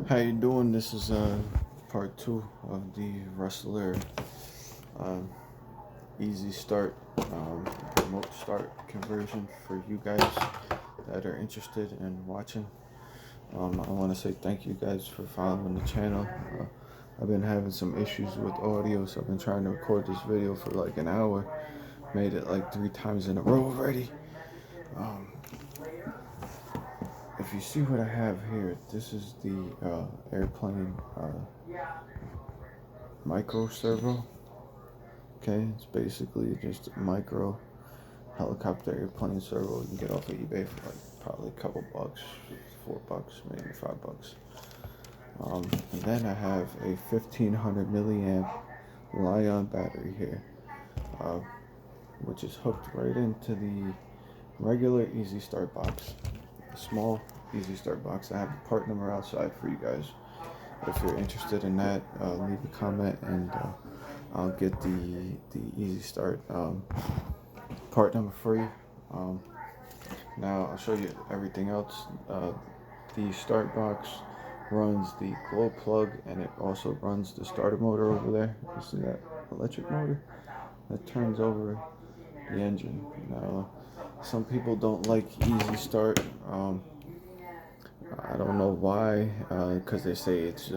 How you doing? This is part two of the Rustler uh, easy start, remote start conversion for you guys that are interested in watching. I want to say thank you guys for following the channel. I've been having some issues with audio, so I've been trying to record this video for like an hour. Made it like 3 times in a row already. Um, if you see what I have here, this is the airplane micro servo. Okay, it's basically just a micro helicopter airplane servo you can get off of eBay for like probably a couple bucks, $4, maybe $5. And then I have a 1500 milliamp Li-ion battery here, uh, which is hooked right into the regular Easy Start box, a small Easy Start box. I have the part number outside for you guys. If you're interested in that, leave a comment and I'll get the Easy Start part number for you. Now I'll show you everything else. The start box runs the glow plug, and it also runs the starter motor over there. You see that electric motor that turns over the engine. Now some people don't like Easy Start. I don't know why, because they say it's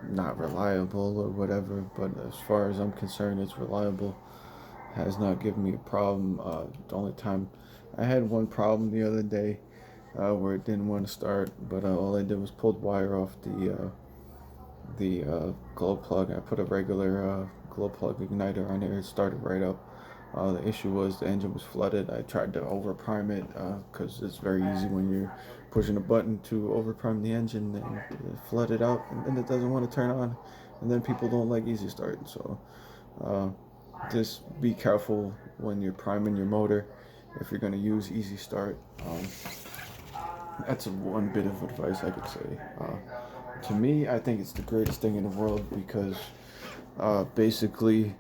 not reliable or whatever, but as far as I'm concerned, it's reliable. Has not given me a problem. The only time I had one problem the other day where it didn't want to start, but all I did was pulled wire off the glow plug. I put a regular glow plug igniter on there. It started right up. The issue was the engine was flooded. I tried to over prime it because it's very easy when you're pushing a button to over prime the engine and flood it out, and then it doesn't want to turn on. And then people don't like Easy Start, so uh, just be careful when you're priming your motor if you're going to use Easy Start. That's one bit of advice I could say. To me, I think it's the greatest thing in the world because basically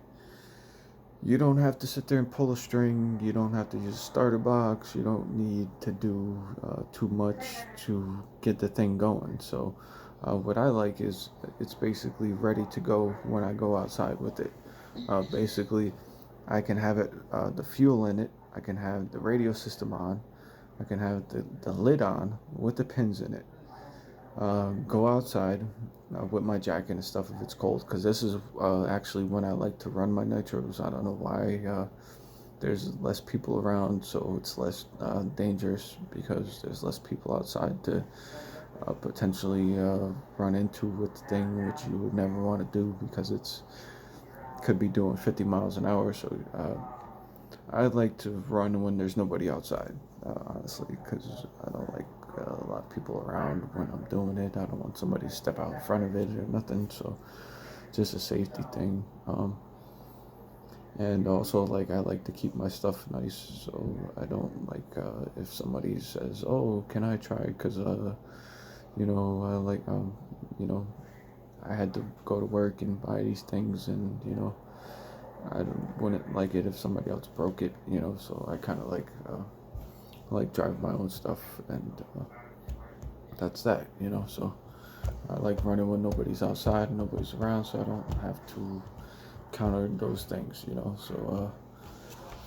you don't have to sit there and pull a string. You don't have to use a starter box. You don't need to do too much to get the thing going. So what I like is it's basically ready to go when I go outside with it. Basically, I can have it the fuel in it. I can have the radio system on. I can have the lid on with the pins in it. Go outside with my jacket and stuff if it's cold, because this is actually when I like to run my nitros. I don't know why. There's less people around, so it's less dangerous because there's less people outside to potentially run into with the thing, which you would never want to do because it's could be doing 50 miles an hour. So I like to run when there's nobody outside, honestly, because I don't like a lot of people around when I'm doing it. I don't want somebody to step out in front of it or nothing, so just a safety thing. And also, like, I like to keep my stuff nice, so I don't like if somebody says, "Oh, can I try?" Because I like you know, I had to go to work and buy these things, and I wouldn't like it if somebody else broke it, so I kind of like drive my own stuff, and that's that, so I like running when nobody's outside and nobody's around, so I don't have to counter those things, so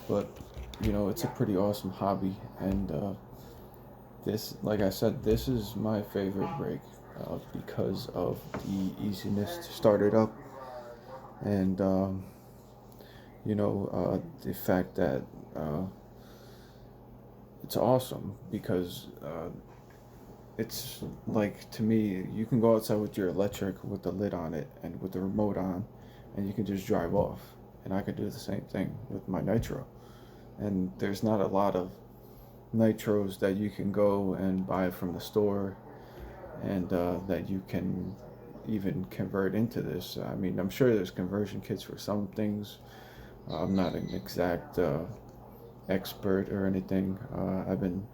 but it's a pretty awesome hobby, and this, like I said, this is my favorite rig because of the easiness to start it up, and the fact that it's awesome because it's like, to me, you can go outside with your electric with the lid on it and with the remote on, and you can just drive off. And I could do the same thing with my nitro. And there's not a lot of nitros that you can go and buy from the store and that you can even convert into this. I mean, I'm sure there's conversion kits for some things. I'm not an exact expert or anything. I've been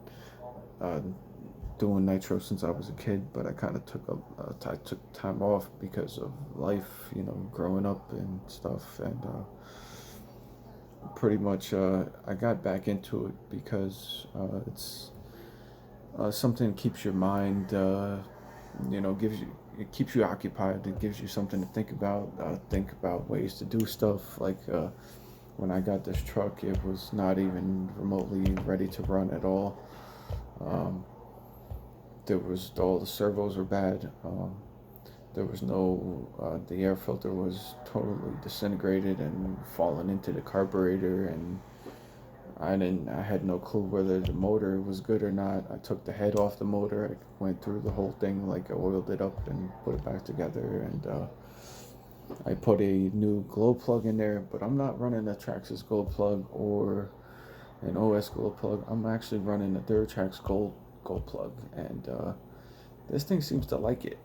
doing nitro since I was a kid, but I kind of took time off because of life, growing up and stuff, and pretty much I got back into it because it's something that keeps your mind gives you, it keeps you occupied. It gives you something to think about ways to do stuff. Like when I got this truck, it was not even remotely ready to run at all. Um, all the servos were bad. There was no, the air filter was totally disintegrated and fallen into the carburetor, and I had no clue whether the motor was good or not. I took the head off the motor. I went through the whole thing, like I oiled it up and put it back together, and I put a new glow plug in there, but I'm not running a Traxxas glow plug or an OS glow plug. I'm actually running a Traxxas glow plug, and this thing seems to like it.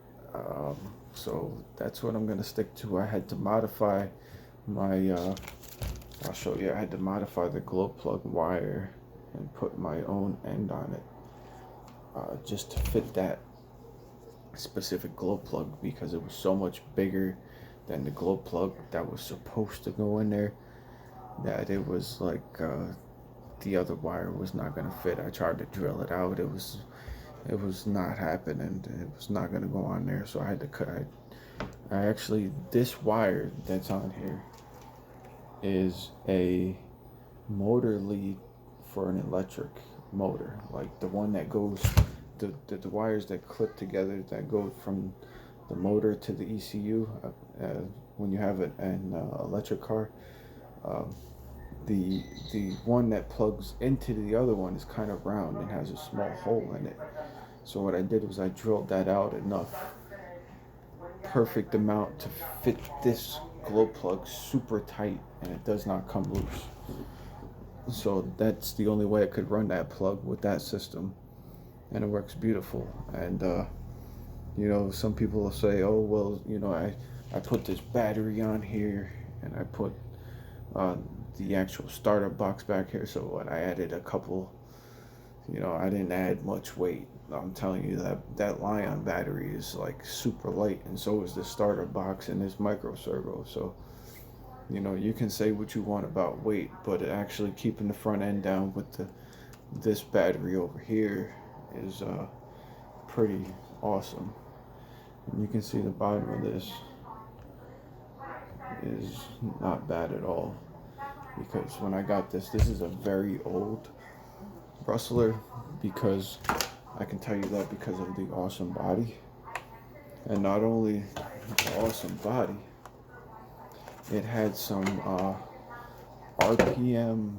So that's what I'm gonna stick to. I had to modify my I'll show you. I had to modify the glow plug wire and put my own end on it, just to fit that specific glow plug, because it was so much bigger than the glow plug that was supposed to go in there, that it was like the other wire was not gonna fit. I tried to drill it out. It was not happening. It was not gonna go on there. So I had to cut. I actually, this wire that's on here is a motor lead for an electric motor, like the one that goes, the wires that clip together that go from the motor to the ECU. When you have an electric car, the one that plugs into the other one is kind of round and has a small hole in it. So what I did was I drilled that out enough, perfect amount to fit this glow plug super tight, and it does not come loose. So that's the only way I could run that plug with that system, and it works beautiful. And some people will say, oh well, I put this battery on here, and I put the actual starter box back here. So what, I added a couple, I didn't add much weight. I'm telling you that Lion battery is like super light, and so is the starter box and this micro servo. So you can say what you want about weight, but actually keeping the front end down with this battery over here is pretty awesome. And you can see the bottom of this is not bad at all, because when I got this is a very old Rustler, because I can tell you that because of the awesome body. And not only the awesome body, it had some RPM,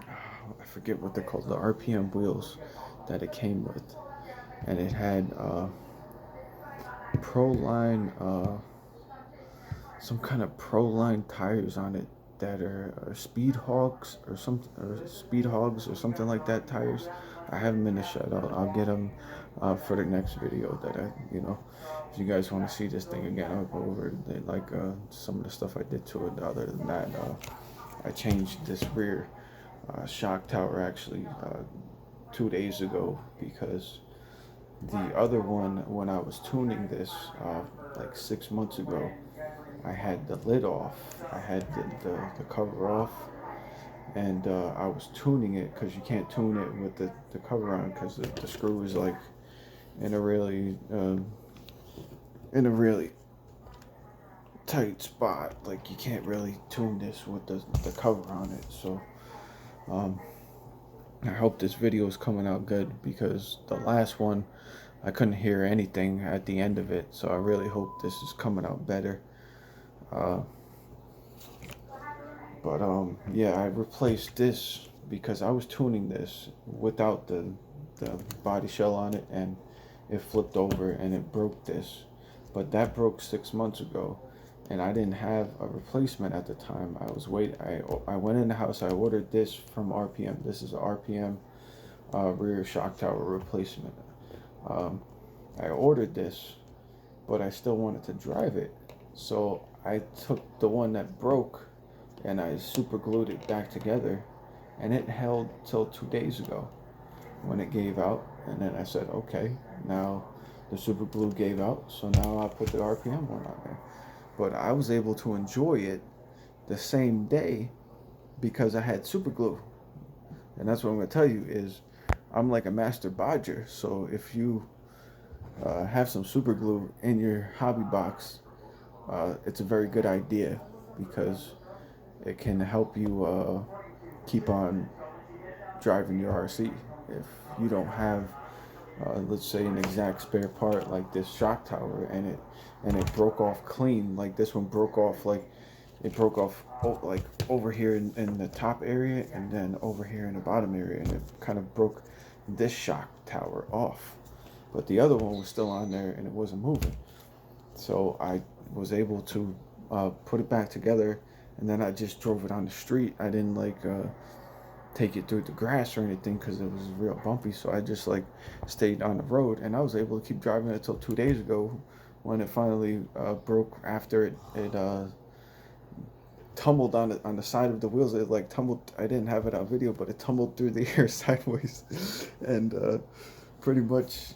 I forget what they're called, the RPM wheels that it came with. And it had some kind of Proline tires on it that are Speed Hogs or something like that tires. I have them in the shed. I'll get them for the next video. That if you guys want to see this thing again, I'll go over some of the stuff I did to it. Other than that, I changed this rear shock tower actually 2 days ago, because the other one, when I was tuning this like 6 months ago, I had the lid off. I had the cover off, and I was tuning it, because you can't tune it with the cover on, because the screw is like in a really tight spot. Like you can't really tune this with the cover on it. So I hope this video is coming out good, because the last one I couldn't hear anything at the end of it. So I really hope this is coming out better. Yeah, I replaced this because I was tuning this without the body shell on it, and it flipped over and it broke this. But that broke 6 months ago, and I didn't have a replacement at the time. I went in the house, I ordered this from RPM. This is a RPM rear shock tower replacement. I ordered this, but I still wanted to drive it. So I took the one that broke and I super glued it back together, and it held till 2 days ago when it gave out. And then I said, okay, now the super glue gave out, so now I put the RPM one on there. But I was able to enjoy it the same day because I had super glue. And that's what I'm going to tell you is I'm like a master bodger. So if you have some super glue in your hobby box, it's a very good idea, because it can help you keep on driving your RC. If you don't have, let's say, an exact spare part like this shock tower, and it broke off clean, like this one broke off, like it broke off like over here in the top area, and then over here in the bottom area, and it kind of broke this shock tower off, but the other one was still on there and it wasn't moving. So I was able to put it back together, and then I just drove it on the street. I didn't like take it through the grass or anything, because it was real bumpy. So I just like stayed on the road, and I was able to keep driving it until 2 days ago, when it finally broke. After it tumbled on the side of the wheels. It like tumbled. I didn't have it on video, but it tumbled through the air sideways, and pretty much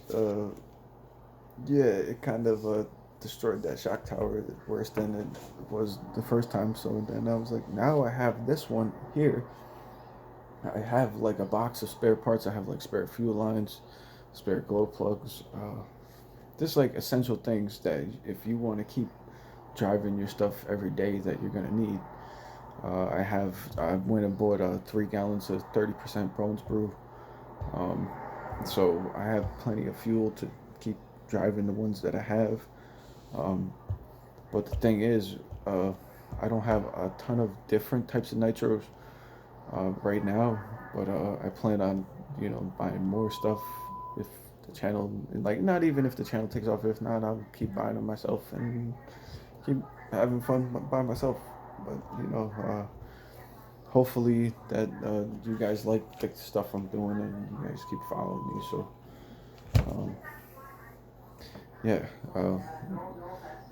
yeah, it kind of destroyed that shock tower worse than it was the first time. So then I was like, now I have this one here. I have like a box of spare parts. I have like spare fuel lines, spare glow plugs, just like essential things that if you want to keep driving your stuff every day that you're gonna need. I went and bought 3 gallons of 30% Bones Brew. So I have plenty of fuel to keep driving the ones that I have. But the thing is, I don't have a ton of different types of nitros right now, but I plan on, buying more stuff if the channel, like, not even if the channel takes off. If not, I'll keep buying them myself and keep having fun by myself. But hopefully that you guys like the stuff I'm doing, and you guys keep following me. So um, yeah.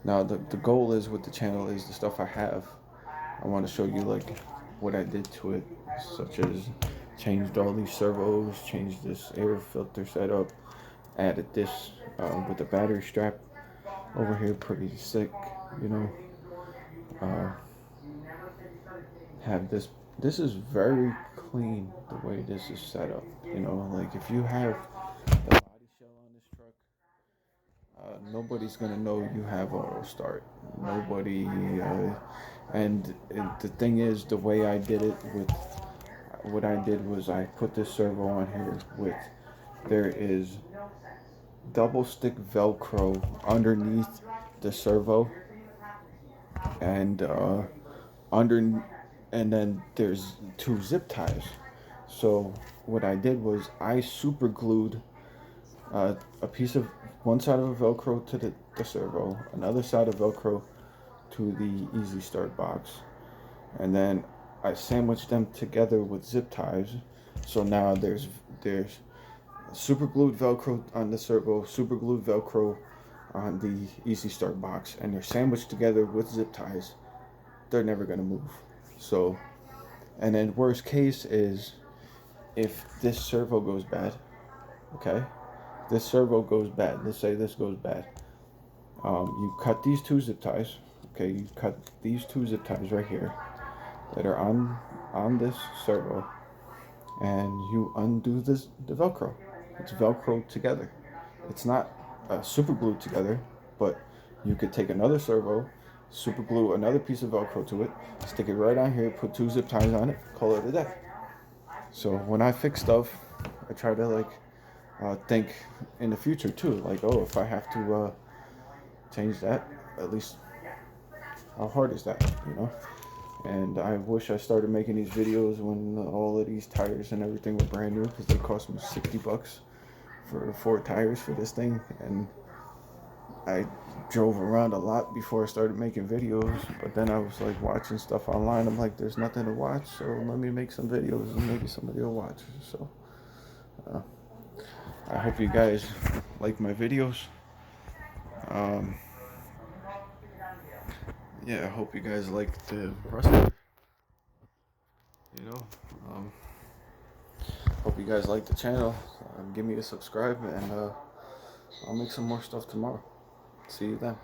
Now the goal is with the channel is the stuff I have. I want to show you like what I did to it, such as changed all these servos, changed this air filter setup, added this with the battery strap over here, pretty sick, you know. Have this. This is very clean the way this is set up. Like if you have the body shell on this truck, nobody's gonna know you have auto start. Nobody, and the thing is, the way I did it with what I did was I put this servo on here with, there is double stick Velcro underneath the servo, and under, and then there's 2 zip ties. So what I did was I super glued a piece of one side of a Velcro to the servo, another side of Velcro to the Easy Start box, and then I sandwiched them together with zip ties. So now there's super glued Velcro on the servo, super glued Velcro on the Easy Start box, and they're sandwiched together with zip ties. They're never gonna move. So, and then worst case is if this servo goes bad, okay? This servo goes bad. Let's say this goes bad. You cut these 2 zip ties. Okay, you cut these 2 zip ties right here that are on this servo, and you undo the Velcro. It's Velcro together. It's not super glued together, but you could take another servo, super glue another piece of Velcro to it, stick it right on here, put 2 zip ties on it, call it a day. So when I fix stuff, I try to like think in the future too. Like, oh, if I have to change that, at least how hard is that, And I wish I started making these videos when all of these tires and everything were brand new, because they cost me $60 for 4 tires for this thing. And I drove around a lot before I started making videos, but then I was like watching stuff online. I'm like, there's nothing to watch, so let me make some videos and maybe somebody will watch. So I hope you guys like my videos. Yeah, I hope you guys like the Rustler. Hope you guys like the channel. Give me a subscribe, and I'll make some more stuff tomorrow. See you then.